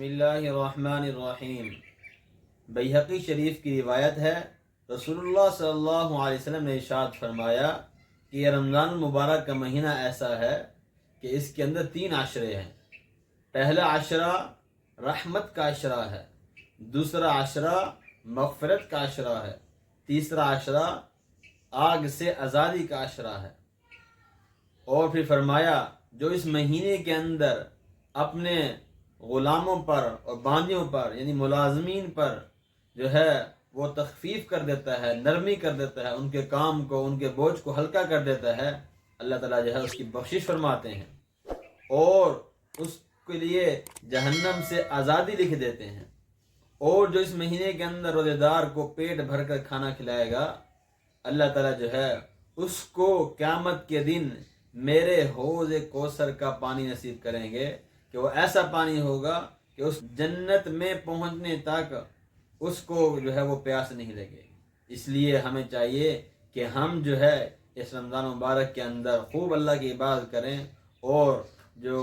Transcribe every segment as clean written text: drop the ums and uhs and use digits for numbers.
اللہ الرحمن الرحیم۔ بیہقی شریف کی روایت ہے، رسول اللہ صلی اللہ علیہ وسلم نے ارشاد فرمایا کہ یہ رمضان المبارک کا مہینہ ایسا ہے کہ اس کے اندر 3 عشرے ہیں۔ پہلا عشرہ رحمت کا عشرہ ہے، دوسرا عشرہ مغفرت کا عشرہ ہے، تیسرا عشرہ آگ سے آزادی کا عشرہ ہے۔ اور پھر فرمایا جو اس مہینے کے اندر اپنے غلاموں پر اور باندیوں پر یعنی ملازمین پر جو ہے وہ تخفیف کر دیتا ہے، نرمی کر دیتا ہے، ان کے کام کو، ان کے بوجھ کو ہلکا کر دیتا ہے، اللہ تعالیٰ جو ہے اس کی بخشش فرماتے ہیں اور اس کے لیے جہنم سے آزادی لکھ دیتے ہیں۔ اور جو اس مہینے کے اندر روزے دار کو پیٹ بھر کر کھانا کھلائے گا، اللہ تعالیٰ جو ہے اس کو قیامت کے دن میرے حوض کوثر کا پانی نصیب کریں گے کہ وہ ایسا پانی ہوگا کہ اس جنت میں پہنچنے تک اس کو جو ہے وہ پیاس نہیں لگے۔ اس لیے ہمیں چاہیے کہ ہم جو ہے اس رمضان مبارک کے اندر خوب اللہ کی عبادت کریں اور جو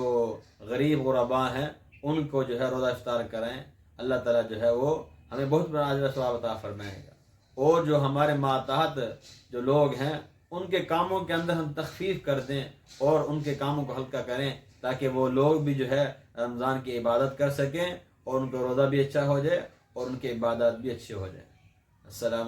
غریب غرباء ہیں ان کو جو ہے روزہ افطار کریں۔ اللہ تعالیٰ جو ہے وہ ہمیں بہت بڑا اجر و ثواب عطا فرمائے گا۔ اور جو ہمارے ماتحت جو لوگ ہیں ان کے کاموں کے اندر ہم تخفیف کر دیں اور ان کے کاموں کو ہلکا کریں تاکہ وہ لوگ بھی جو ہے رمضان کی عبادت کر سکیں اور ان کا روزہ بھی اچھا ہو جائے اور ان کی عبادات بھی اچھی ہو جائے۔ السلام